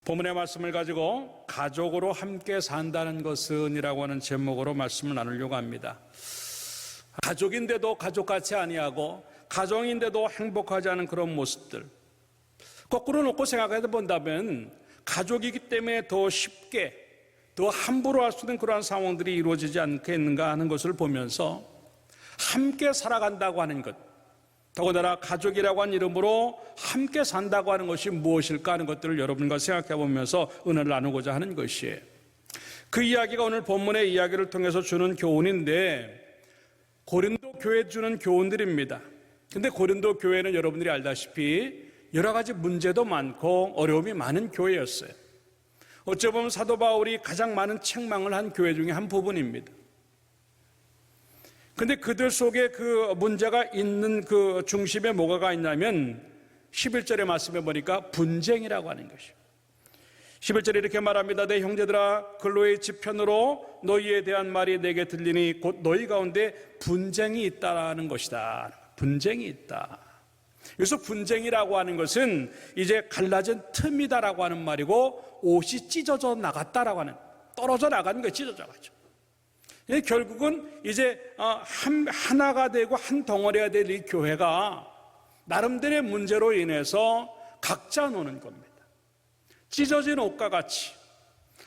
본문의 말씀을 가지고 가족으로 함께 산다는 것은 이라고 하는 제목으로 말씀을 나누려고 합니다. 가족인데도 가족같이 아니하고 가정인데도 행복하지 않은 그런 모습들, 거꾸로 놓고 생각해 본다면 가족이기 때문에 더 쉽게 더 함부로 할 수 있는 그러한 상황들이 이루어지지 않겠는가 하는 것을 보면서 함께 살아간다고 하는 것, 더군다나 가족이라고 하는 이름으로 함께 산다고 하는 것이 무엇일까 하는 것들을 여러분과 생각해 보면서 은혜를 나누고자 하는 것이에요. 그 이야기가 오늘 본문의 이야기를 통해서 주는 교훈인데, 고린도 교회 주는 교훈들입니다. 근데 고린도 교회는 여러분들이 알다시피 여러 가지 문제도 많고 어려움이 많은 교회였어요. 어찌 보면 사도 바울이 가장 많은 책망을 한 교회 중에 한 부분입니다. 근데 그들 속에 그 문제가 있는 그 중심에 뭐가 있냐면 11절의 말씀에 보니까 분쟁이라고 하는 것이에요. 11절에 이렇게 말합니다. 내 형제들아, 근로의 지편으로 너희에 대한 말이 내게 들리니 곧 너희 가운데 분쟁이 있다라는 것이다. 분쟁이 있다. 여기서 분쟁이라고 하는 것은 이제 갈라진 틈이다라고 하는 말이고, 옷이 찢어져 나갔다라고 하는, 떨어져 나가는 게 찢어져 가죠. 결국은 이제 하나가 되고 한 덩어리가 될 이 교회가 나름대로의 문제로 인해서 각자 노는 겁니다. 찢어진 옷과 같이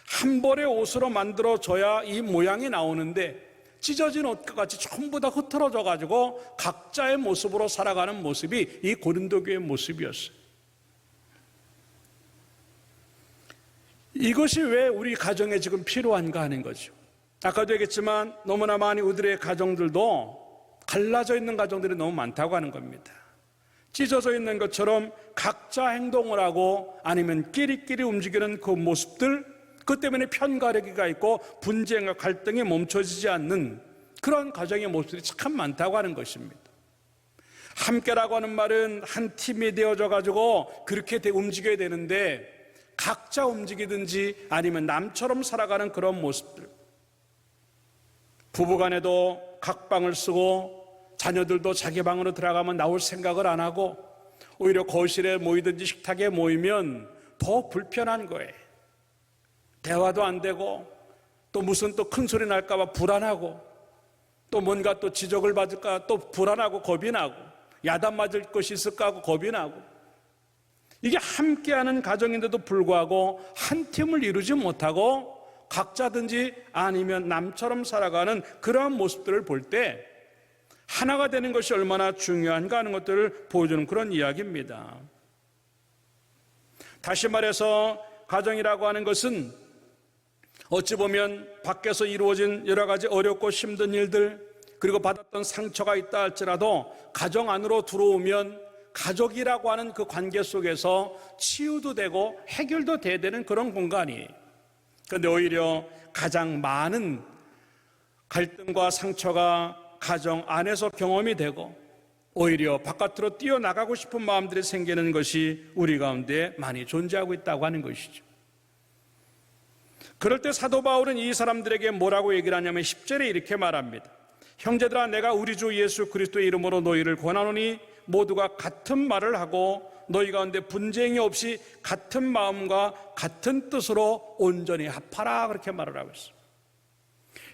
한 벌의 옷으로 만들어져야 이 모양이 나오는데, 찢어진 옷과 같이 전부 다 흐트러져 가지고 각자의 모습으로 살아가는 모습이 이 고린도 교회의 모습이었어요. 이것이 왜 우리 가정에 지금 필요한가 하는 거죠. 아까도 얘기했지만 너무나 많이 우리의 가정들도 갈라져 있는 가정들이 너무 많다고 하는 겁니다. 찢어져 있는 것처럼 각자 행동을 하고 아니면 끼리끼리 움직이는 그 모습들, 그 때문에 편가르기가 있고 분쟁과 갈등이 멈춰지지 않는 그런 가정의 모습들이 참 많다고 하는 것입니다. 함께라고 하는 말은 한 팀이 되어져 가지고 그렇게 움직여야 되는데, 각자 움직이든지 아니면 남처럼 살아가는 그런 모습들, 부부간에도 각방을 쓰고 자녀들도 자기 방으로 들어가면 나올 생각을 안 하고 오히려 거실에 모이든지 식탁에 모이면 더 불편한 거예요. 대화도 안 되고 또 무슨 또 큰 소리 날까 봐 불안하고 또 뭔가 또 지적을 받을까 또 불안하고 겁이 나고 야단 맞을 것이 있을까 하고 겁이 나고, 이게 함께하는 가정인데도 불구하고 한 팀을 이루지 못하고 각자든지 아니면 남처럼 살아가는 그러한 모습들을 볼 때 하나가 되는 것이 얼마나 중요한가 하는 것들을 보여주는 그런 이야기입니다. 다시 말해서 가정이라고 하는 것은 어찌 보면 밖에서 이루어진 여러 가지 어렵고 힘든 일들, 그리고 받았던 상처가 있다 할지라도 가정 안으로 들어오면 가족이라고 하는 그 관계 속에서 치유도 되고 해결도 돼야 되는 그런 공간이에요. 그런데 오히려 가장 많은 갈등과 상처가 가정 안에서 경험이 되고 오히려 바깥으로 뛰어나가고 싶은 마음들이 생기는 것이 우리 가운데 많이 존재하고 있다고 하는 것이죠. 그럴 때 사도 바울은 이 사람들에게 뭐라고 얘기를 하냐면 10절에 이렇게 말합니다. 형제들아, 내가 우리 주 예수 그리스도의 이름으로 너희를 권하노니 모두가 같은 말을 하고 너희 가운데 분쟁이 없이 같은 마음과 같은 뜻으로 온전히 합하라, 그렇게 말을 하고 있습니다.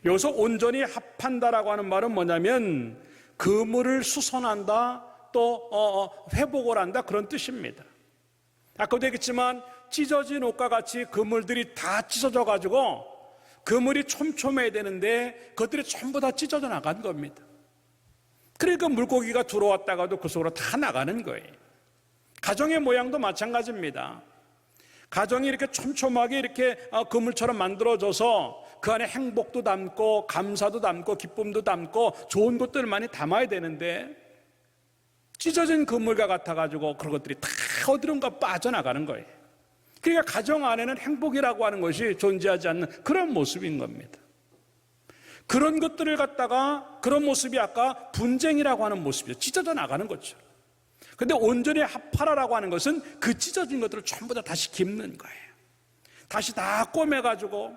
여기서 온전히 합한다라고 하는 말은 뭐냐면 그물을 수선한다, 또 회복을 한다, 그런 뜻입니다. 아까도 얘기했지만 찢어진 옷과 같이 그물들이 다 찢어져 가지고 그물이 촘촘해야 되는데 그것들이 전부 다 찢어져 나간 겁니다. 그러니까 물고기가 들어왔다가도 그 속으로 다 나가는 거예요. 가정의 모양도 마찬가지입니다. 가정이 이렇게 촘촘하게 이렇게 그물처럼 만들어져서 그 안에 행복도 담고 감사도 담고 기쁨도 담고 좋은 것들을 많이 담아야 되는데 찢어진 그물과 같아가지고 그런 것들이 다 어디론가 빠져나가는 거예요. 그러니까 가정 안에는 행복이라고 하는 것이 존재하지 않는 그런 모습인 겁니다. 그런 것들을 갖다가 그런 모습이 아까 분쟁이라고 하는 모습이죠. 찢어져 나가는 거죠. 근데 온전히 합하라라고 하는 것은 그 찢어진 것들을 전부 다 다시 깁는 거예요. 다시 다 꼬매가지고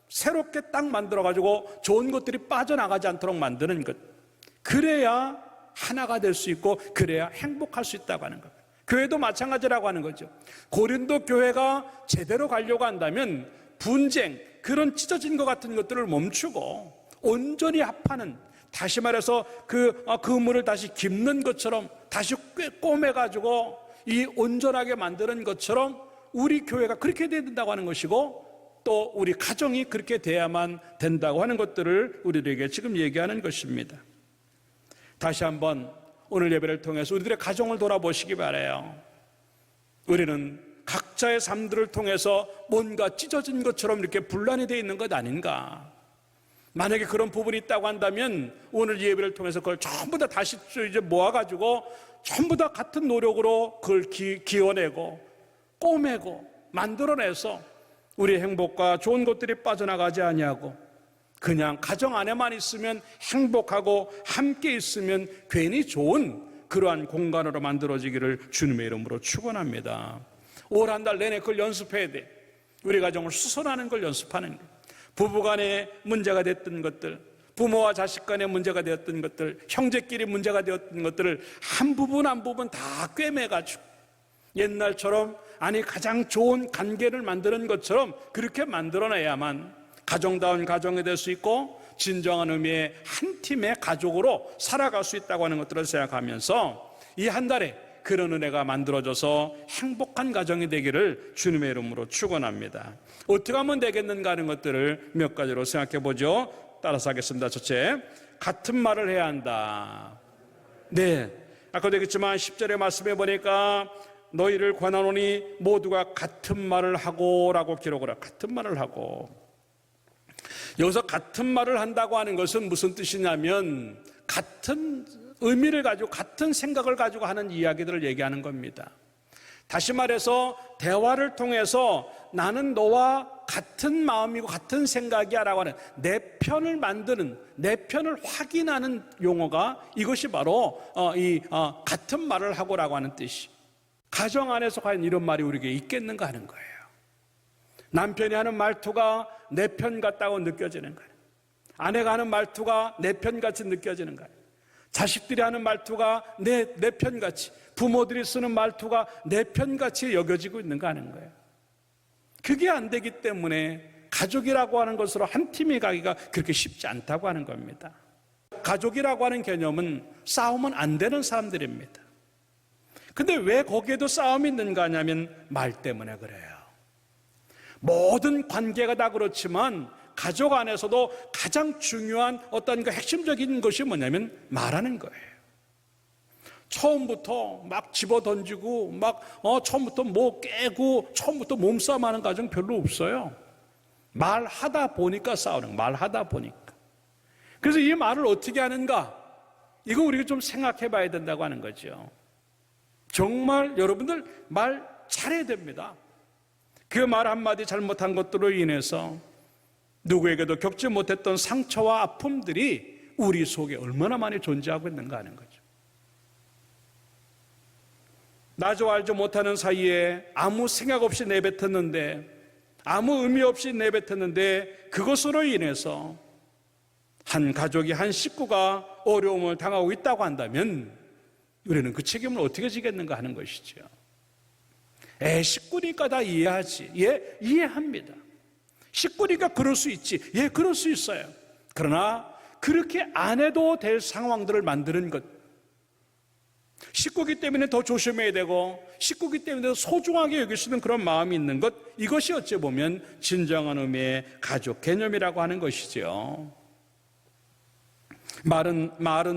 새롭게 딱 만들어가지고 좋은 것들이 빠져나가지 않도록 만드는 것. 그래야 하나가 될 수 있고 그래야 행복할 수 있다고 하는 겁니다. 교회도 마찬가지라고 하는 거죠. 고린도 교회가 제대로 가려고 한다면 분쟁, 그런 찢어진 것 같은 것들을 멈추고 온전히 합하는, 다시 말해서 그 그물을 다시 깁는 것처럼 다시 꼬매가지고 이 온전하게 만드는 것처럼 우리 교회가 그렇게 돼야 된다고 하는 것이고, 또 우리 가정이 그렇게 돼야만 된다고 하는 것들을 우리들에게 지금 얘기하는 것입니다. 다시 한번 오늘 예배를 통해서 우리들의 가정을 돌아보시기 바라요. 우리는 각자의 삶들을 통해서 뭔가 찢어진 것처럼 이렇게 분란이 되어 있는 것 아닌가. 만약에 그런 부분이 있다고 한다면 오늘 예배를 통해서 그걸 전부 다 다시 이제 모아가지고 전부 다 같은 노력으로 그걸 기어내고 꼬매고 만들어내서 우리의 행복과 좋은 것들이 빠져나가지 아니하고 그냥 가정 안에만 있으면 행복하고 함께 있으면 괜히 좋은 그러한 공간으로 만들어지기를 주님의 이름으로 축원합니다. 올 한 달 내내 그걸 연습해야 돼. 우리 가정을 수선하는 걸 연습하는 거. 부부간에 문제가 됐던 것들, 부모와 자식 간에 문제가 되었던 것들, 형제끼리 문제가 되었던 것들을 한 부분 한 부분 다 꿰매가지고 옛날처럼 가장 좋은 관계를 만드는 것처럼 그렇게 만들어내야만 가정다운 가정이 될 수 있고 진정한 의미의 한 팀의 가족으로 살아갈 수 있다고 하는 것들을 생각하면서 이 한 달에 그런 은혜가 만들어져서 행복한 가정이 되기를 주님의 이름으로 축원합니다. 어떻게 하면 되겠는가 하는 것들을 몇 가지로 생각해 보죠. 따라서 하겠습니다. 첫째, 같은 말을 해야 한다. 네, 아까도 얘기했지만 10절의 말씀에 보니까 너희를 권하노니 모두가 같은 말을 하고 라고 기록을 해요. 같은 말을 하고. 여기서 같은 말을 한다고 하는 것은 무슨 뜻이냐면 같은 의미를 가지고 같은 생각을 가지고 하는 이야기들을 얘기하는 겁니다. 다시 말해서 대화를 통해서 나는 너와 같은 마음이고 같은 생각이야 라고 하는 내 편을 만드는, 내 편을 확인하는 용어가 이것이 바로 같은 말을 하고 라고 하는 뜻이. 가정 안에서 과연 이런 말이 우리에게 있겠는가 하는 거예요. 남편이 하는 말투가 내 편 같다고 느껴지는 거예요. 아내가 하는 말투가 내 편 같이 느껴지는 거예요. 자식들이 하는 말투가 내 편 같이, 부모들이 쓰는 말투가 내 편 같이 여겨지고 있는가 하는 거예요. 그게 안 되기 때문에 가족이라고 하는 것으로 한 팀이 가기가 그렇게 쉽지 않다고 하는 겁니다. 가족이라고 하는 개념은 싸우면 안 되는 사람들입니다. 근데 왜 거기에도 싸움이 있는가 하냐면 말 때문에 그래요. 모든 관계가 다 그렇지만 가족 안에서도 가장 중요한 어떤 그 핵심적인 것이 뭐냐면 말하는 거예요. 처음부터 막 집어던지고 처음부터 뭐 깨고 처음부터 몸싸움하는 가정 별로 없어요. 말하다 보니까 싸우는 거예요. 말하다 보니까. 그래서 이 말을 어떻게 하는가? 이거 우리가 좀 생각해 봐야 된다고 하는 거죠. 정말 여러분들 말 잘해야 됩니다. 그 말 한마디 잘못한 것들로 인해서 누구에게도 겪지 못했던 상처와 아픔들이 우리 속에 얼마나 많이 존재하고 있는가 하는 거죠. 나도 알지 못하는 사이에 아무 생각 없이 내뱉었는데, 아무 의미 없이 내뱉었는데 그것으로 인해서 한 가족이, 한 식구가 어려움을 당하고 있다고 한다면 우리는 그 책임을 어떻게 지겠는가 하는 것이죠. 식구니까 다 이해하지. 이해합니다. 식구니까 그럴 수 있지. 그럴 수 있어요. 그러나 그렇게 안 해도 될 상황들을 만드는 것, 식구기 때문에 더 조심해야 되고 식구기 때문에 더 소중하게 여길 수 있는 그런 마음이 있는 것, 이것이 어찌 보면 진정한 의미의 가족 개념이라고 하는 것이죠. 말은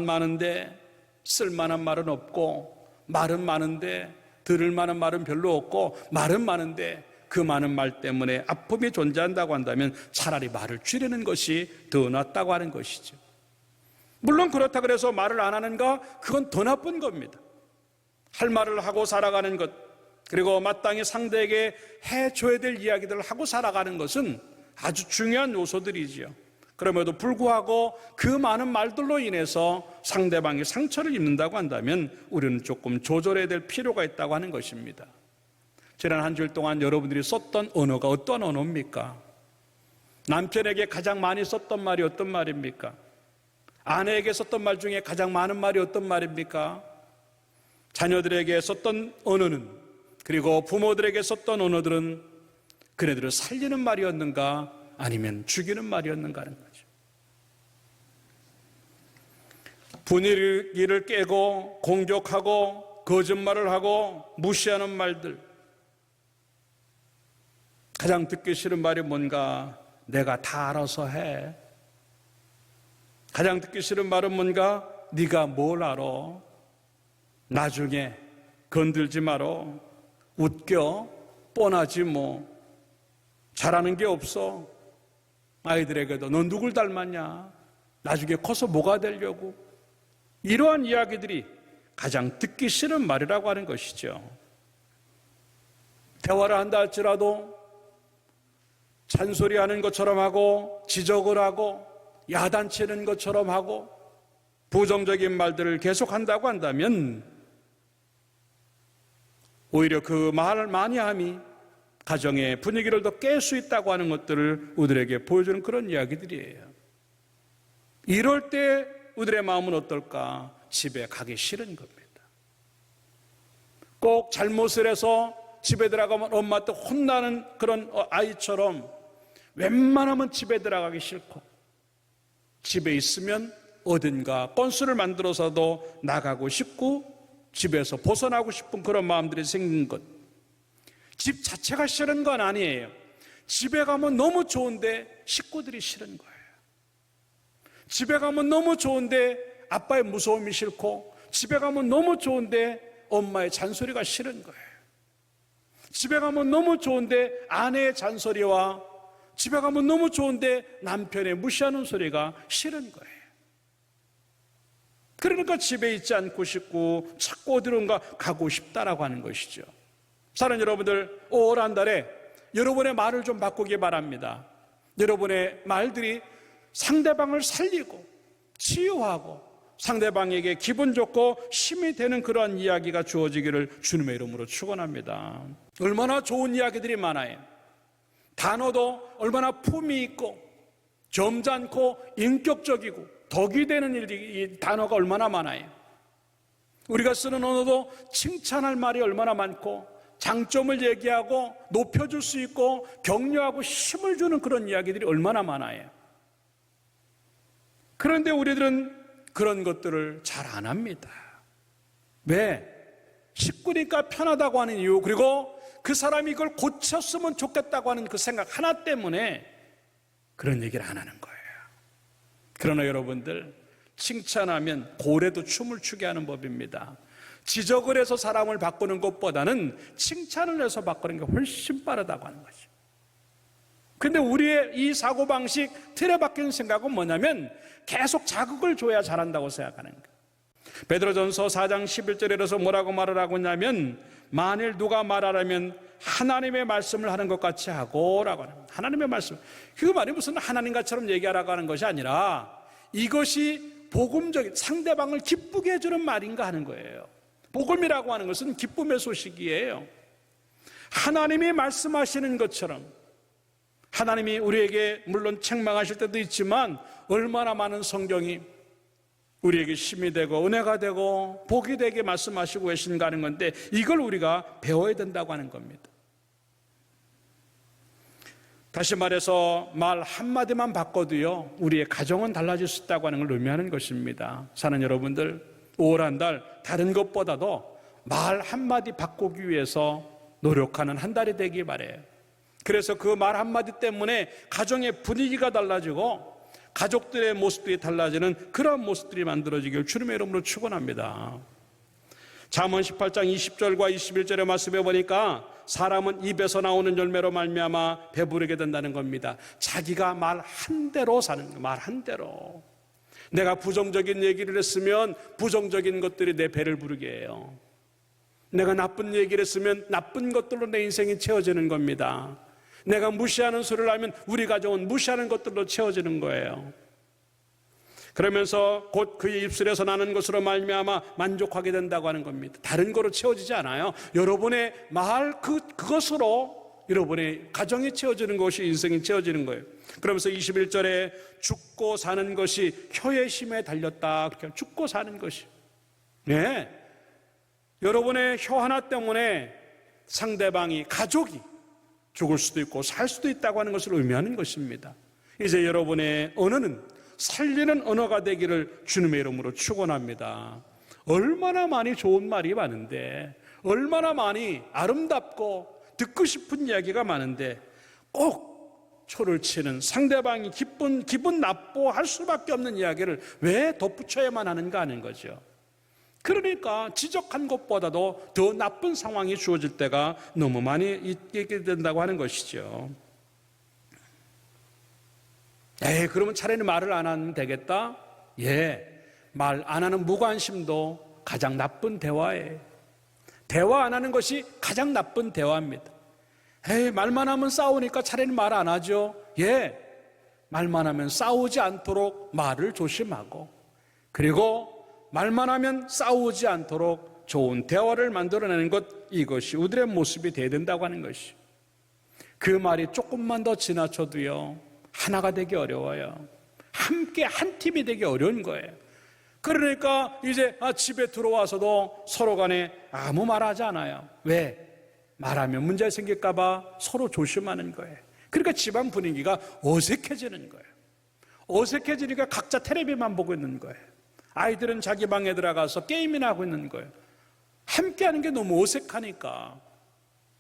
많은데 쓸만한 말은 없고, 말은 많은데 들을 만한 말은 별로 없고, 말은 많은데 그 많은 말 때문에 아픔이 존재한다고 한다면 차라리 말을 줄이는 것이 더 낫다고 하는 것이죠. 물론 그렇다 그래서 말을 안 하는가? 그건 더 나쁜 겁니다. 할 말을 하고 살아가는 것, 그리고 마땅히 상대에게 해줘야 될 이야기들을 하고 살아가는 것은 아주 중요한 요소들이지요. 그럼에도 불구하고 그 많은 말들로 인해서 상대방이 상처를 입는다고 한다면 우리는 조금 조절해야 될 필요가 있다고 하는 것입니다. 지난 한 주일 동안 여러분들이 썼던 언어가 어떤 언어입니까? 남편에게 가장 많이 썼던 말이 어떤 말입니까? 아내에게 썼던 말 중에 가장 많은 말이 어떤 말입니까? 자녀들에게 썼던 언어는, 그리고 부모들에게 썼던 언어들은 그네들을 살리는 말이었는가 아니면 죽이는 말이었는가 하는 거죠. 분위기를 깨고 공격하고 거짓말을 하고 무시하는 말들, 가장 듣기 싫은 말이 뭔가? 내가 다 알아서 해. 가장 듣기 싫은 말은 뭔가? 네가 뭘 알아? 나중에 건들지 마라. 웃겨. 뻔하지 뭐. 잘하는 게 없어. 아이들에게도 넌 누굴 닮았냐? 나중에 커서 뭐가 되려고? 이러한 이야기들이 가장 듣기 싫은 말이라고 하는 것이죠. 대화를 한다 할지라도 잔소리하는 것처럼 하고, 지적을 하고, 야단치는 것처럼 하고, 부정적인 말들을 계속한다고 한다면 오히려 그 말 많이 함이 가정의 분위기를 더 깰 수 있다고 하는 것들을 우리들에게 보여주는 그런 이야기들이에요. 이럴 때 우리들의 마음은 어떨까? 집에 가기 싫은 겁니다. 꼭 잘못을 해서 집에 들어가면 엄마한테 혼나는 그런 아이처럼 웬만하면 집에 들어가기 싫고, 집에 있으면 어딘가 건수를 만들어서도 나가고 싶고 집에서 벗어나고 싶은 그런 마음들이 생긴 것. 집 자체가 싫은 건 아니에요. 집에 가면 너무 좋은데 식구들이 싫은 거예요. 집에 가면 너무 좋은데 아빠의 무서움이 싫고, 집에 가면 너무 좋은데 엄마의 잔소리가 싫은 거예요. 집에 가면 너무 좋은데 아내의 잔소리와 집에 가면 너무 좋은데 남편의 무시하는 소리가 싫은 거예요. 그러니까 집에 있지 않고 싶고 자꾸 어디론가 가고 싶다라고 하는 것이죠. 사랑하는 여러분들, 올 한 달에 여러분의 말을 좀 바꾸기 바랍니다. 여러분의 말들이 상대방을 살리고 치유하고 상대방에게 기분 좋고 힘이 되는 그러한 이야기가 주어지기를 주님의 이름으로 축원합니다. 얼마나 좋은 이야기들이 많아요. 단어도 얼마나 품이 있고 점잖고 인격적이고 덕이 되는 일이, 이 단어가 얼마나 많아요. 우리가 쓰는 언어도 칭찬할 말이 얼마나 많고 장점을 얘기하고 높여줄 수 있고 격려하고 힘을 주는 그런 이야기들이 얼마나 많아요. 그런데 우리들은 그런 것들을 잘 안 합니다. 왜? 식구니까 편하다고 하는 이유, 그리고 그 사람이 이걸 고쳤으면 좋겠다고 하는 그 생각 하나 때문에 그런 얘기를 안 하는 거예요. 그러나 여러분들, 칭찬하면 고래도 춤을 추게 하는 법입니다. 지적을 해서 사람을 바꾸는 것보다는 칭찬을 해서 바꾸는 게 훨씬 빠르다고 하는 거죠. 근데 우리의 이 사고방식, 틀에 박힌 생각은 뭐냐면 계속 자극을 줘야 잘한다고 생각하는 거예요. 베드로전서 4장 11절에서 뭐라고 말을 하고 있냐면, 만일 누가 말하라면 하나님의 말씀을 하는 것 같이 하고 라고 하는 거예요. 하나님의 말씀, 그 말이 무슨 하나님과처럼 얘기하라고 하는 것이 아니라 이것이 복음적인, 상대방을 기쁘게 해주는 말인가 하는 거예요. 복음이라고 하는 것은 기쁨의 소식이에요. 하나님이 말씀하시는 것처럼, 하나님이 우리에게 물론 책망하실 때도 있지만 얼마나 많은 성경이 우리에게 힘이 되고 은혜가 되고 복이 되게 말씀하시고 계신가 하는 건데, 이걸 우리가 배워야 된다고 하는 겁니다. 다시 말해서 말 한마디만 바꿔도요, 우리의 가정은 달라질 수 있다고 하는 걸 의미하는 것입니다. 사는 여러분들, 5월 한 달 다른 것보다도 말 한마디 바꾸기 위해서 노력하는 한 달이 되기 바래요. 그래서 그 말 한마디 때문에 가정의 분위기가 달라지고 가족들의 모습들이 달라지는 그런 모습들이 만들어지길 주님의 이름으로 축원합니다. 잠언 18장 20절과 21절의 말씀에 보니까 사람은 입에서 나오는 열매로 말미암아 배부르게 된다는 겁니다. 자기가 말 한 대로 사는 거, 말 한 대로. 내가 부정적인 얘기를 했으면 부정적인 것들이 내 배를 부르게 해요. 내가 나쁜 얘기를 했으면 나쁜 것들로 내 인생이 채워지는 겁니다. 내가 무시하는 소리를 하면 우리 가정은 무시하는 것들로 채워지는 거예요. 그러면서 곧 그의 입술에서 나는 것으로 말미암아 만족하게 된다고 하는 겁니다. 다른 거로 채워지지 않아요. 여러분의 말 그것으로 여러분의 가정이 채워지는 것이, 인생이 채워지는 거예요. 그러면서 21절에 죽고 사는 것이 혀의 힘에 달렸다. 죽고 사는 것이. 네. 여러분의 혀 하나 때문에 상대방이, 가족이 죽을 수도 있고 살 수도 있다고 하는 것을 의미하는 것입니다. 이제 여러분의 언어는 살리는 언어가 되기를 주님의 이름으로 축원합니다. 얼마나 많이 좋은 말이 많은데, 얼마나 많이 아름답고 듣고 싶은 이야기가 많은데 꼭 초를 치는, 상대방이 기분 나빠할 수밖에 없는 이야기를 왜 덧붙여야만 하는가 하는 거죠. 그러니까 지적한 것보다도 더 나쁜 상황이 주어질 때가 너무 많이 있게 된다고 하는 것이죠. 그러면 차라리 말을 안 하면 되겠다? 말 안 하는 무관심도 가장 나쁜 대화예요. 대화 안 하는 것이 가장 나쁜 대화입니다. 말만 하면 싸우니까 차라리 말 안 하죠. 말만 하면 싸우지 않도록 말을 조심하고, 그리고 말만 하면 싸우지 않도록 좋은 대화를 만들어내는 것, 이것이 우리의 모습이 되어야 된다고 하는 것이. 그 말이 조금만 더 지나쳐도요, 하나가 되기 어려워요. 함께 한 팀이 되기 어려운 거예요. 그러니까 이제 집에 들어와서도 서로 간에 아무 말하지 않아요. 왜? 말하면 문제 생길까 봐 서로 조심하는 거예요. 그러니까 집안 분위기가 어색해지는 거예요. 어색해지니까 각자 텔레비만 보고 있는 거예요. 아이들은 자기 방에 들어가서 게임이나 하고 있는 거예요. 함께 하는 게 너무 어색하니까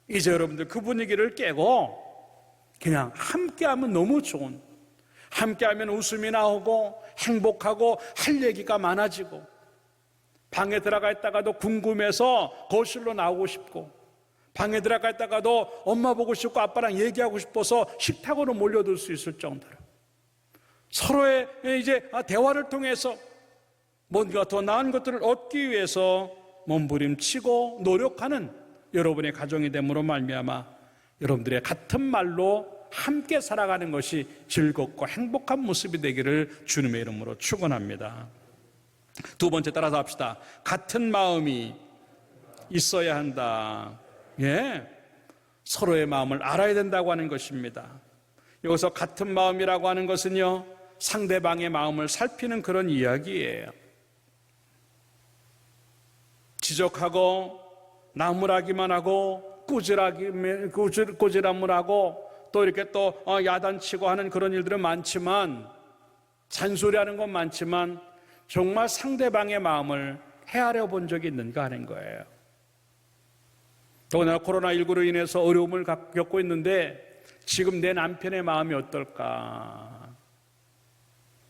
이제 여러분들 그 분위기를 깨고 그냥 함께 하면 너무 좋은, 함께 하면 웃음이 나오고 행복하고 할 얘기가 많아지고, 방에 들어가 있다가도 궁금해서 거실로 나오고 싶고, 방에 들어가 있다가도 엄마 보고 싶고 아빠랑 얘기하고 싶어서 식탁으로 몰려들 수 있을 정도로 서로의 이제 대화를 통해서 뭔가 더 나은 것들을 얻기 위해서 몸부림치고 노력하는 여러분의 가정이 됨으로 말미암아 여러분들의 같은 말로 함께 살아가는 것이 즐겁고 행복한 모습이 되기를 주님의 이름으로 축원합니다. 두 번째, 따라서 합시다. 같은 마음이 있어야 한다. 서로의 마음을 알아야 된다고 하는 것입니다. 여기서 같은 마음이라고 하는 것은요, 상대방의 마음을 살피는 그런 이야기예요. 지적하고 나무라기만 하고 꾸지람을 하고 또 이렇게 또 야단치고 하는 그런 일들은 많지만, 잔소리하는 건 많지만 정말 상대방의 마음을 헤아려 본 적이 있는가 하는 거예요. 더구나 코로나19로 인해서 어려움을 겪고 있는데 지금 내 남편의 마음이 어떨까?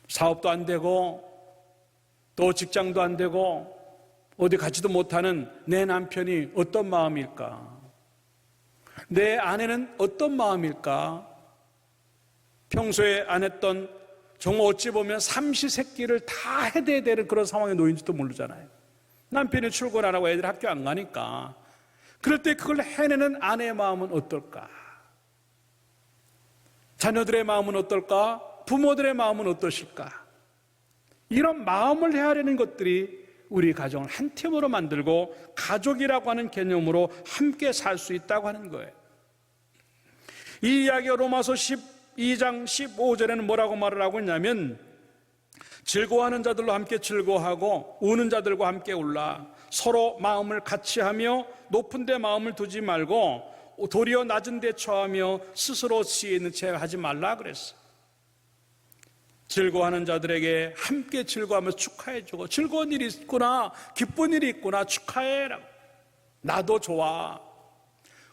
사업도 안 되고 또 직장도 안 되고 어디 가지도 못하는 내 남편이 어떤 마음일까? 내 아내는 어떤 마음일까? 평소에 안 했던, 정말 어찌 보면 삼시세끼를 다 해대야 되는 그런 상황에 놓인지도 모르잖아요. 남편이 출근 안 하고 애들 학교 안 가니까. 그럴 때 그걸 해내는 아내의 마음은 어떨까? 자녀들의 마음은 어떨까? 부모들의 마음은 어떠실까? 이런 마음을 헤아리는 것들이 우리 가정을 한 팀으로 만들고 가족이라고 하는 개념으로 함께 살 수 있다고 하는 거예요. 이 이야기가 로마서 12장 15절에는 뭐라고 말을 하고 있냐면, 즐거워하는 자들로 함께 즐거워하고 우는 자들과 함께 울라. 서로 마음을 같이 하며 높은 데 마음을 두지 말고 도리어 낮은 데 처하며 스스로 지혜 있는 채 하지 말라 그랬어요. 즐거워하는 자들에게 함께 즐거워하면서 축하해주고, 즐거운 일이 있구나, 기쁜 일이 있구나, 축하해라고. 나도 좋아.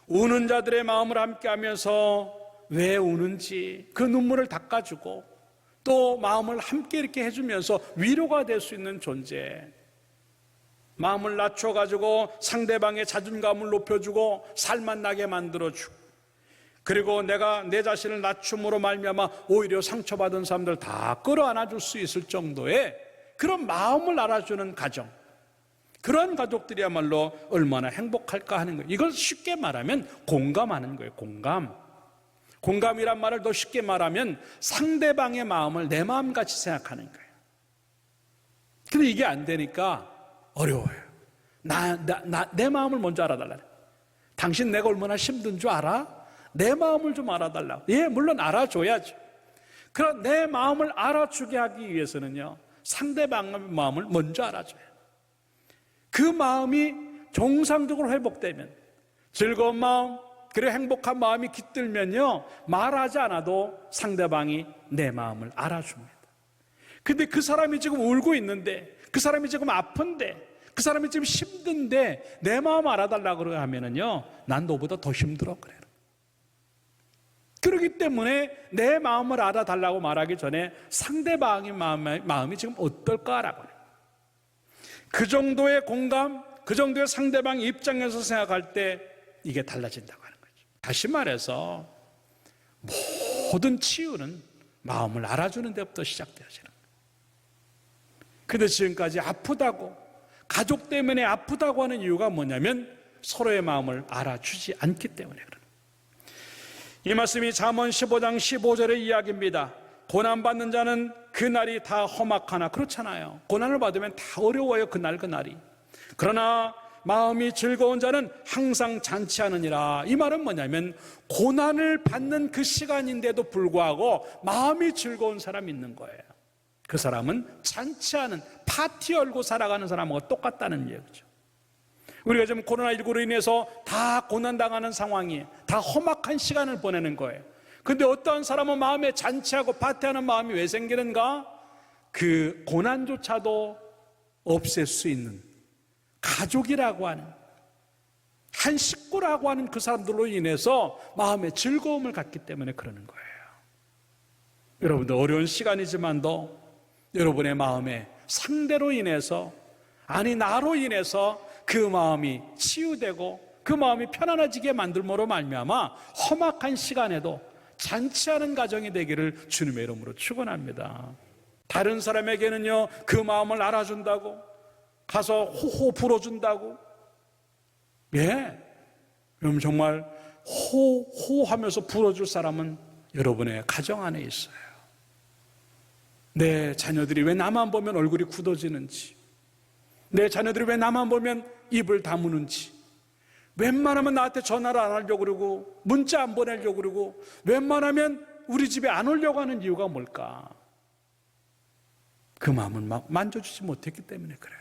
우는 자들의 마음을 함께 하면서 왜 우는지 그 눈물을 닦아주고, 또 마음을 함께 이렇게 해주면서 위로가 될 수 있는 존재. 마음을 낮춰가지고 상대방의 자존감을 높여주고 살만 나게 만들어주고, 그리고 내가 내 자신을 낮춤으로 말미암아 오히려 상처받은 사람들 다 끌어안아 줄 수 있을 정도의 그런 마음을 알아주는 가정, 그런 가족들이야말로 얼마나 행복할까 하는 거예요. 이걸 쉽게 말하면 공감하는 거예요. 공감이란 말을 더 쉽게 말하면 상대방의 마음을 내 마음같이 생각하는 거예요. 근데 이게 안 되니까 어려워요. 내 마음을 먼저 알아달라. 당신 내가 얼마나 힘든 줄 알아? 내 마음을 좀 알아달라고. 물론 알아줘야죠. 그럼 내 마음을 알아주게 하기 위해서는요, 상대방의 마음을 먼저 알아줘요. 그 마음이 정상적으로 회복되면, 즐거운 마음, 그리고 행복한 마음이 깃들면요, 말하지 않아도 상대방이 내 마음을 알아줍니다. 근데 그 사람이 지금 울고 있는데, 그 사람이 지금 아픈데, 그 사람이 지금 힘든데 내 마음 알아달라고 하면은요, 난 너보다 더 힘들어 그래요. 그렇기 때문에 내 마음을 알아달라고 말하기 전에 상대방의 마음이 지금 어떨까라고 해요. 그 정도의 공감, 그 정도의 상대방 입장에서 생각할 때 이게 달라진다고 하는 거죠. 다시 말해서 모든 치유는 마음을 알아주는 데부터 시작되어지는 거예요. 근데 지금까지 아프다고, 가족 때문에 아프다고 하는 이유가 뭐냐면 서로의 마음을 알아주지 않기 때문에 그래요. 이 말씀이 잠언 15장 15절의 이야기입니다. 고난받는 자는 그날이 다 험악하나, 그렇잖아요. 고난을 받으면 다 어려워요, 그날이. 그러나 마음이 즐거운 자는 항상 잔치하느니라. 이 말은 뭐냐면 고난을 받는 그 시간인데도 불구하고 마음이 즐거운 사람이 있는 거예요. 그 사람은 잔치하는, 파티 열고 살아가는 사람하고 똑같다는 얘기죠. 우리가 지금 코로나19로 인해서 다 고난당하는 상황이에요. 다 험악한 시간을 보내는 거예요. 근데 어떤 사람은 마음에 잔치하고 파티하는 마음이 왜 생기는가? 그 고난조차도 없앨 수 있는 가족이라고 하는, 한 식구라고 하는 그 사람들로 인해서 마음에 즐거움을 갖기 때문에 그러는 거예요. 여러분들 어려운 시간이지만도 여러분의 마음에 상대로 인해서, 아니 나로 인해서 그 마음이 치유되고 그 마음이 편안해지게 만들므로 말미암아 험악한 시간에도 잔치하는 가정이 되기를 주님의 이름으로 축원합니다. 다른 사람에게는요, 그 마음을 알아준다고, 가서 호호 불어준다고, 그럼 정말 호호하면서 불어줄 사람은 여러분의 가정 안에 있어요. 내 자녀들이 왜 나만 보면 얼굴이 굳어지는지, 내 자녀들이 왜 나만 보면 입을 다무는지, 웬만하면 나한테 전화를 안 하려고 그러고 문자 안 보내려고 그러고 웬만하면 우리 집에 안 오려고 하는 이유가 뭘까? 그 마음을 막 만져주지 못했기 때문에 그래요.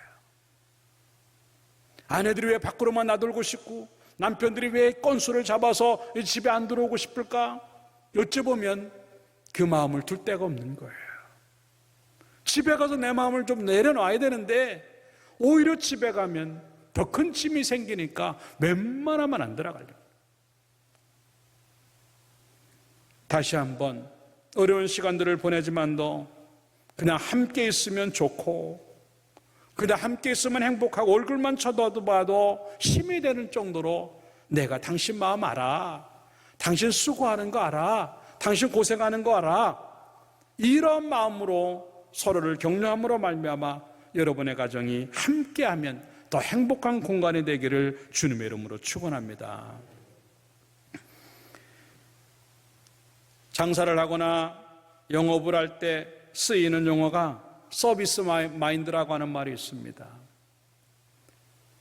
아내들이 왜 밖으로만 나돌고 싶고 남편들이 왜 건수를 잡아서 집에 안 들어오고 싶을까? 여쭤보면 그 마음을 둘 데가 없는 거예요. 집에 가서 내 마음을 좀 내려놔야 되는데 오히려 집에 가면 더 큰 짐이 생기니까 웬만하면 안 들어가려고. 다시 한번 어려운 시간들을 보내지만도 그냥 함께 있으면 좋고, 그냥 함께 있으면 행복하고, 얼굴만 쳐다봐도 힘이 되는 정도로 내가 당신 마음 알아, 당신 수고하는 거 알아, 당신 고생하는 거 알아, 이런 마음으로 서로를 격려함으로 말미암아 여러분의 가정이 함께하면 더 행복한 공간이 되기를 주님의 이름으로 축원합니다. 장사를 하거나 영업을 할 때 쓰이는 용어가 서비스 마인드라고 하는 말이 있습니다.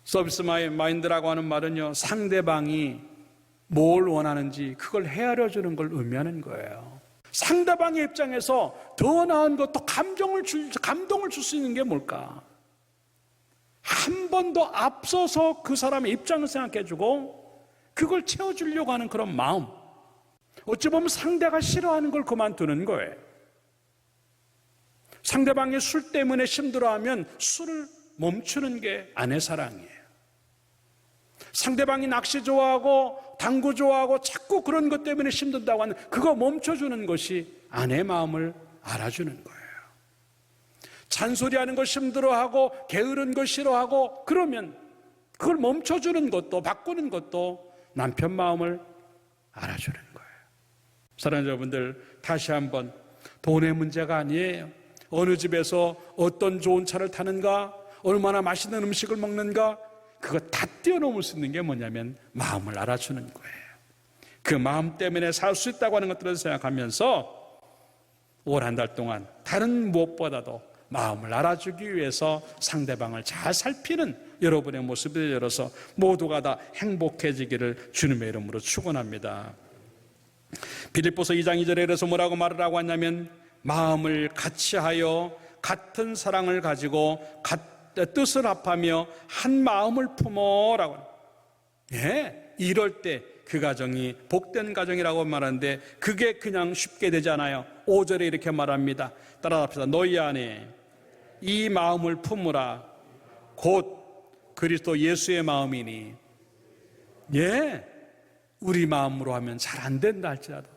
서비스 마인드라고 하는 말은요, 상대방이 뭘 원하는지 그걸 헤아려 주는 걸 의미하는 거예요. 상대방의 입장에서 더 나은 것, 또 감동을 줄 수 있는 게 뭘까? 한 번 더 앞서서 그 사람의 입장을 생각해주고 그걸 채워주려고 하는 그런 마음. 어찌 보면 상대가 싫어하는 걸 그만두는 거예요. 상대방이 술 때문에 힘들어하면 술을 멈추는 게 아내 사랑이에요. 상대방이 낚시 좋아하고 당구 좋아하고 자꾸 그런 것 때문에 힘든다고 하는 그거 멈춰주는 것이 아내의 마음을 알아주는 거예요. 잔소리하는 거 힘들어하고 게으른 거 싫어하고 그러면 그걸 멈춰주는 것도, 바꾸는 것도 남편 마음을 알아주는 거예요. 사랑하는 여러분들, 다시 한번 돈의 문제가 아니에요. 어느 집에서 어떤 좋은 차를 타는가, 얼마나 맛있는 음식을 먹는가, 그거 다 뛰어넘을 수 있는 게 뭐냐면 마음을 알아주는 거예요. 그 마음 때문에 살 수 있다고 하는 것들을 생각하면서 올 한 달 동안 다른 무엇보다도 마음을 알아주기 위해서 상대방을 잘 살피는 여러분의 모습을 열어서 모두가 다 행복해지기를 주님의 이름으로 축원합니다. 빌립보서 2장 2절에 그래서 뭐라고 말을 하고 왔냐면 마음을 같이 하여 같은 사랑을 가지고 뜻을 합하며 한 마음을 품어라고. 예, 이럴 때 그 가정이 복된 가정이라고 말하는데 그게 그냥 쉽게 되잖아요. 5절에 이렇게 말합니다. 따라합시다. 너희 안에 이 마음을 품으라. 곧 그리스도 예수의 마음이니. 예, 우리 마음으로 하면 잘 안 된다 할지라도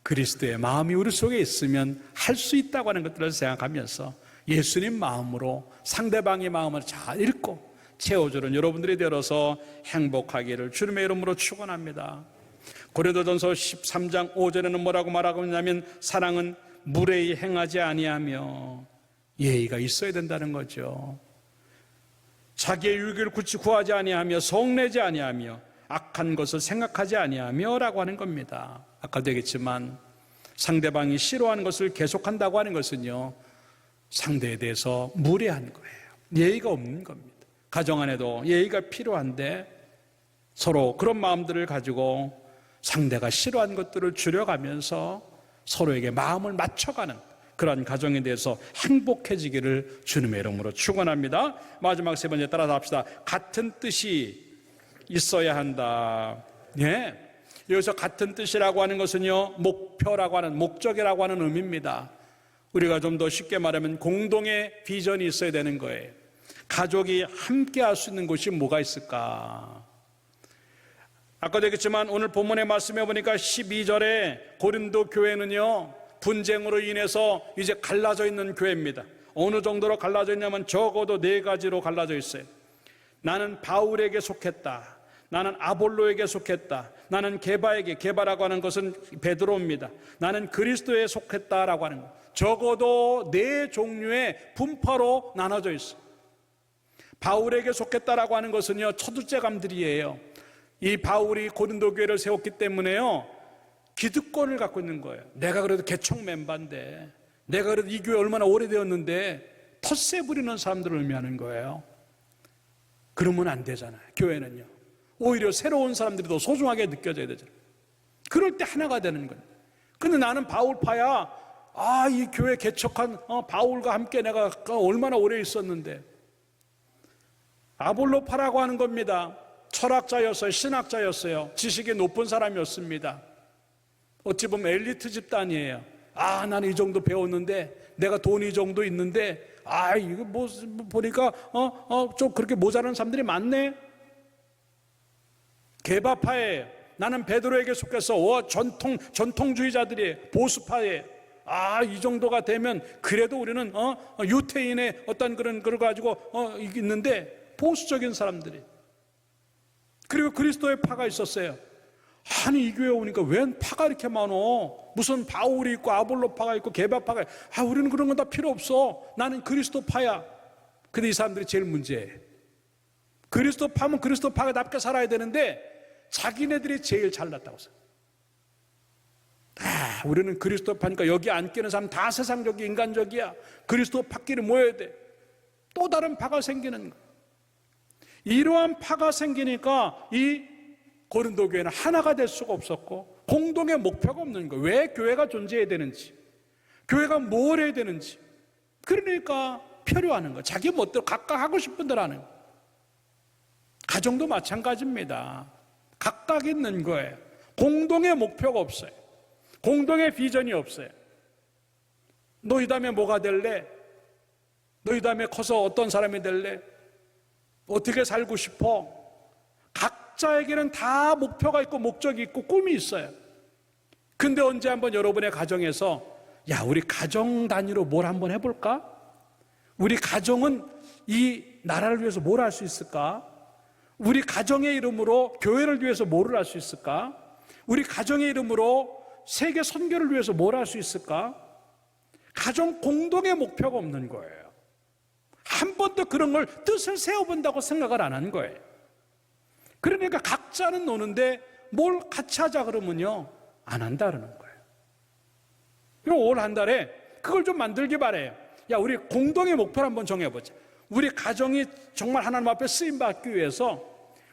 그리스도의 마음이 우리 속에 있으면 할 수 있다고 하는 것들을 생각하면서 예수님 마음으로 상대방의 마음을 잘 읽고 채워주는 여러분들이 되어서 행복하기를 주님의 이름으로 축원합니다. 고린도전서 13장 5절에는 뭐라고 말하고 있냐면 사랑은 무례히 행하지 아니하며 예의가 있어야 된다는 거죠. 자기의 유익을 굳이 구하지 아니하며 성내지 아니하며 악한 것을 생각하지 아니하며 라고 하는 겁니다. 아까도 얘기했지만 상대방이 싫어하는 것을 계속한다고 하는 것은요, 상대에 대해서 무례한 거예요. 예의가 없는 겁니다. 가정 안에도 예의가 필요한데 서로 그런 마음들을 가지고 상대가 싫어하는 것들을 줄여가면서 서로에게 마음을 맞춰가는 그런 가정에 대해서 행복해지기를 주님의 이름으로 축원합니다. 마지막 세 번째 따라서 합시다. 같은 뜻이 있어야 한다. 예. 여기서 같은 뜻이라고 하는 것은요, 목표라고 하는, 목적이라고 하는 의미입니다. 우리가 좀 더 쉽게 말하면 공동의 비전이 있어야 되는 거예요. 가족이 함께 할 수 있는 곳이 뭐가 있을까? 아까도 얘기했지만 오늘 본문의 말씀해 보니까 12절에 고린도 교회는요, 분쟁으로 인해서 이제 갈라져 있는 교회입니다. 어느 정도로 갈라져 있냐면 적어도 4가지로 갈라져 있어요. 나는 바울에게 속했다. 나는 아볼로에게 속했다. 나는 게바에게, 게바라고 하는 것은 베드로입니다. 나는 그리스도에 속했다라고 하는 것. 적어도 4종류의 분파로 나눠져 있어요. 바울에게 속했다라고 하는 것은요, 첫둘째감들이에요. 이 바울이 고린도 교회를 세웠기 때문에요, 기득권을 갖고 있는 거예요. 내가 그래도 개척 멤버인데, 내가 그래도 이 교회 얼마나 오래되었는데 텃세 부리는 사람들을 의미하는 거예요. 그러면 안 되잖아요. 교회는요, 오히려 새로운 사람들이 더 소중하게 느껴져야 되잖아요. 그럴 때 하나가 되는 거예요. 근데 나는 바울파야. 이 교회 개척한 바울과 함께 내가 얼마나 오래 있었는데. 아볼로파라고 하는 겁니다. 철학자였어요. 신학자였어요. 지식이 높은 사람이었습니다. 어찌 보면 엘리트 집단이에요. 나는 이 정도 배웠는데, 내가 돈이 이 정도 있는데, 이거 뭐 보니까 좀 그렇게 모자란 사람들이 많네. 게바파예요. 나는 베드로에게 속해서 전통주의자들이에요. 보수파예요. 이 정도가 되면 그래도 우리는 유태인의 어떤 그런 걸 가지고 있는데, 보수적인 사람들이. 그리고 그리스도의 파가 있었어요. 아니, 이 교회 오니까 웬 파가 이렇게 많어? 무슨 바울이 있고 아볼로 파가 있고 게바 파가 있고. 우리는 그런 건 다 필요 없어. 나는 그리스도 파야. 근데 이 사람들이 제일 문제예요. 그리스도 파면 그리스도 파가답게 살아야 되는데 자기네들이 제일 잘났다고 생각해요. 우리는 그리스도 파니까 여기 안 끼는 사람 다 세상적이 인간적이야. 그리스도 파끼리 모여야 돼. 또 다른 파가 생기는 거예요. 이러한 파가 생기니까 이 고린도 교회는 하나가 될 수가 없었고 공동의 목표가 없는 거예요. 왜 교회가 존재해야 되는지, 교회가 뭘 해야 되는지. 그러니까 필요하는 거예요. 자기 멋대로 각각 하고 싶은 대로 하는 거예요. 가정도 마찬가지입니다. 각각 있는 거예요. 공동의 목표가 없어요. 공동의 비전이 없어요. 너 이 다음에 뭐가 될래? 너 이 다음에 커서 어떤 사람이 될래? 어떻게 살고 싶어? 각자에게는 다 목표가 있고 목적이 있고 꿈이 있어요. 근데 언제 한번 여러분의 가정에서 우리 가정 단위로 뭘 한번 해볼까? 우리 가정은 이 나라를 위해서 뭘 할 수 있을까? 우리 가정의 이름으로 교회를 위해서 뭘 할 수 있을까? 우리 가정의 이름으로 세계 선교를 위해서 뭘 할 수 있을까? 가정 공동의 목표가 없는 거예요. 한 번도 그런 걸 뜻을 세워본다고 생각을 안 한 거예요. 그러니까 각자는 노는데 뭘 같이 하자 그러면요, 안 한다 그러는 거예요. 올 한 달에 그걸 좀 만들기 바래요. 우리 공동의 목표를 한번 정해보자. 우리 가정이 정말 하나님 앞에 쓰임받기 위해서,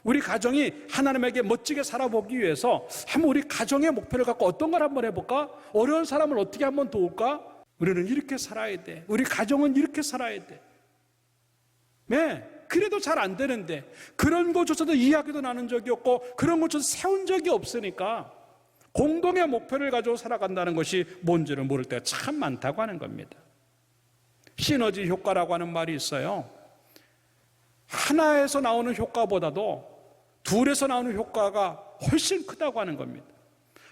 우리 가정이 하나님에게 멋지게 살아보기 위해서 한번 우리 가정의 목표를 갖고 어떤 걸 한번 해볼까? 어려운 사람을 어떻게 한번 도울까? 우리는 이렇게 살아야 돼. 우리 가정은 이렇게 살아야 돼. 네, 그래도 잘 안 되는데 그런 것조차도 이야기도 나눈 적이 없고 그런 것조차 세운 적이 없으니까 공동의 목표를 가지고 살아간다는 것이 뭔지를 모를 때가 참 많다고 하는 겁니다. 시너지 효과라고 하는 말이 있어요. 하나에서 나오는 효과보다도 둘에서 나오는 효과가 훨씬 크다고 하는 겁니다.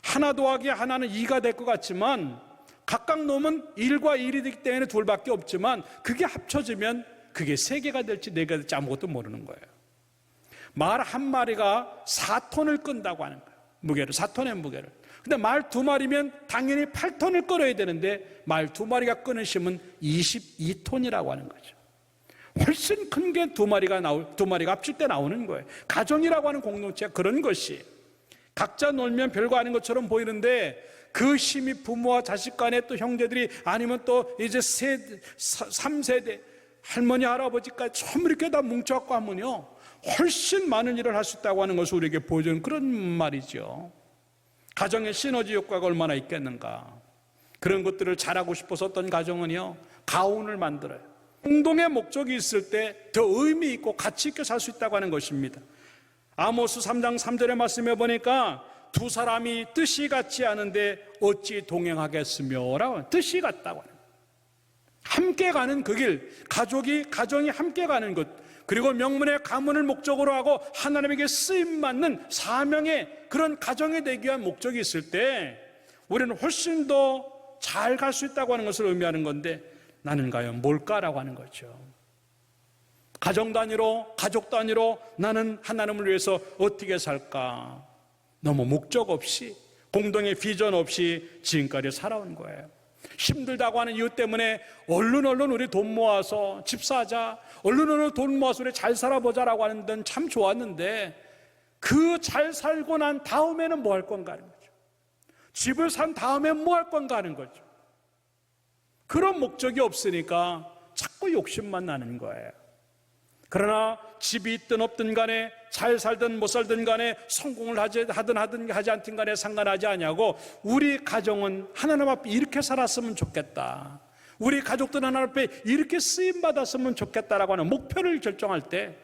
하나 더하기 하나는 2가 될 것 같지만 각각 놓으면 1과 1이 되기 때문에 둘밖에 없지만 그게 합쳐지면 그게 3개가 될지 4개가 될지 아무것도 모르는 거예요. 말 한 마리가 4톤을 끈다고 하는 거예요. 무게를, 4톤의 무게를. 근데 말 2마리면 당연히 8톤을 끌어야 되는데 말 2마리가 끄는 힘은 22톤이라고 하는 거죠. 훨씬 큰 게 2마리가 합칠 때 나오는 거예요. 가정이라고 하는 공동체가 그런 것이 각자 놀면 별거 아닌 것처럼 보이는데 그 힘이 부모와 자식 간에 또 형제들이 아니면 또 이제 3세대 할머니 할아버지까지 전부 이렇게 다 뭉쳐갖고 하면요 훨씬 많은 일을 할 수 있다고 하는 것을 우리에게 보여주는 그런 말이죠. 가정의 시너지 효과가 얼마나 있겠는가. 그런 것들을 잘하고 싶어서 어떤 가정은요 가훈을 만들어요. 공동의 목적이 있을 때 더 의미 있고 가치 있게 살 수 있다고 하는 것입니다. 아모스 3장 3절의 말씀에 보니까 두 사람이 뜻이 같지 않은데 어찌 동행하겠으며 라고 뜻이 같다고 하는 거예요. 함께 가는 그 길, 가정이 함께 가는 것, 그리고 명문의 가문을 목적으로 하고 하나님에게 쓰임받는 사명의 그런 가정이 되기 위한 목적이 있을 때 우리는 훨씬 더 잘 갈 수 있다고 하는 것을 의미하는 건데 나는 과연 뭘까라고 하는 거죠. 가정 단위로, 가족 단위로 나는 하나님을 위해서 어떻게 살까? 너무 목적 없이, 공동의 비전 없이 지금까지 살아온 거예요. 힘들다고 하는 이유 때문에 얼른 우리 돈 모아서 집 사자, 얼른 돈 모아서 우리 잘 살아보자라고 하는 데는 참 좋았는데 그 잘 살고 난 다음에는 뭐 할 건가 하는 거죠. 집을 산 다음에 뭐 할 건가 하는 거죠. 그런 목적이 없으니까 자꾸 욕심만 나는 거예요. 그러나 집이 있든 없든 간에 잘 살든 못 살든 간에 성공을 하든 하지 않든 간에 상관하지 않냐고 우리 가정은 하나님 앞에 이렇게 살았으면 좋겠다. 우리 가족들은 하나님 앞에 이렇게 쓰임받았으면 좋겠다라고 하는 목표를 결정할 때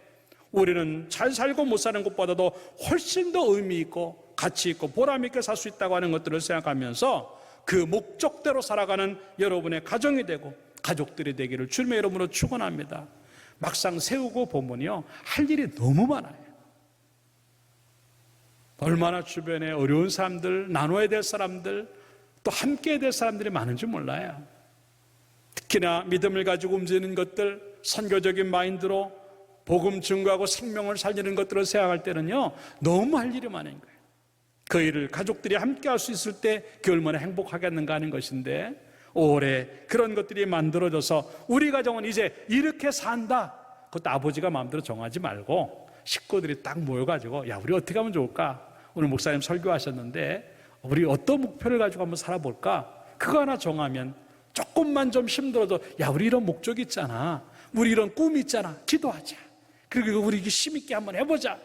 우리는 잘 살고 못 사는 것보다도 훨씬 더 의미 있고 가치 있고 보람 있게 살 수 있다고 하는 것들을 생각하면서 그 목적대로 살아가는 여러분의 가정이 되고 가족들이 되기를 주님의 이름으로 축원합니다. 막상 세우고 보면요 할 일이 너무 많아요. 얼마나 주변에 어려운 사람들, 나눠야 될 사람들, 또 함께 해야 될 사람들이 많은지 몰라요. 특히나 믿음을 가지고 움직이는 것들, 선교적인 마인드로 복음 증거하고 생명을 살리는 것들을 생각할 때는요 너무 할 일이 많은 거예요. 그 일을 가족들이 함께 할 수 있을 때 그게 얼마나 행복하겠는가 하는 것인데 올해 그런 것들이 만들어져서 우리 가정은 이제 이렇게 산다. 그것도 아버지가 마음대로 정하지 말고 식구들이 딱 모여가지고 야 우리 어떻게 하면 좋을까? 오늘 목사님 설교하셨는데 우리 어떤 목표를 가지고 한번 살아볼까? 그거 하나 정하면 조금만 좀 힘들어도 야 우리 이런 목적이 있잖아. 우리 이런 꿈이 있잖아. 기도하자. 그리고 우리 힘있게 한번 해보자.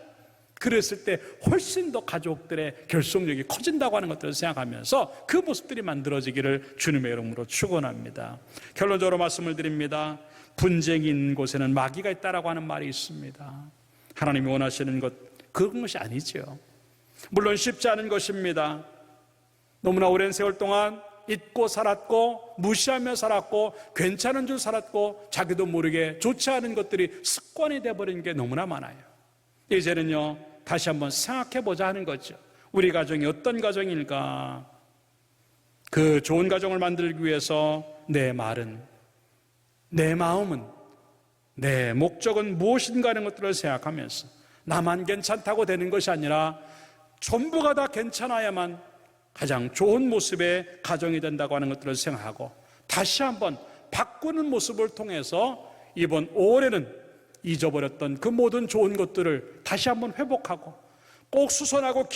그랬을 때 훨씬 더 가족들의 결속력이 커진다고 하는 것들을 생각하면서 그 모습들이 만들어지기를 주님의 이름으로 축원합니다. 결론적으로 말씀을 드립니다. 분쟁이 있는 곳에는 마귀가 있다라고 하는 말이 있습니다. 하나님이 원하시는 것 그런 것이 아니죠. 물론 쉽지 않은 것입니다. 너무나 오랜 세월 동안 잊고 살았고 무시하며 살았고 괜찮은 줄 살았고 자기도 모르게 좋지 않은 것들이 습관이 되어버린 게 너무나 많아요. 이제는요 다시 한번 생각해보자 하는 거죠. 우리 가정이 어떤 가정일까? 그 좋은 가정을 만들기 위해서 내 말은, 내 마음은, 내 목적은 무엇인가 하는 것들을 생각하면서 나만 괜찮다고 되는 것이 아니라 전부가 다 괜찮아야만 가장 좋은 모습의 가정이 된다고 하는 것들을 생각하고 다시 한번 바꾸는 모습을 통해서 이번 5월에는 잊어버렸던 그 모든 좋은 것들을 다시 한번 회복하고 꼭 수선하고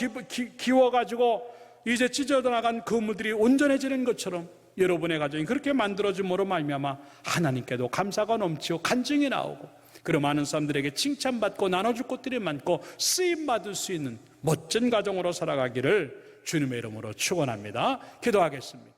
기워가지고 이제 찢어져 나간 그물들이 온전해지는 것처럼 여러분의 가정이 그렇게 만들어짐으로 말미암아 하나님께도 감사가 넘치고 간증이 나오고 그런 많은 사람들에게 칭찬받고 나눠줄 것들이 많고 쓰임받을 수 있는 멋진 가정으로 살아가기를 주님의 이름으로 축원합니다. 기도하겠습니다.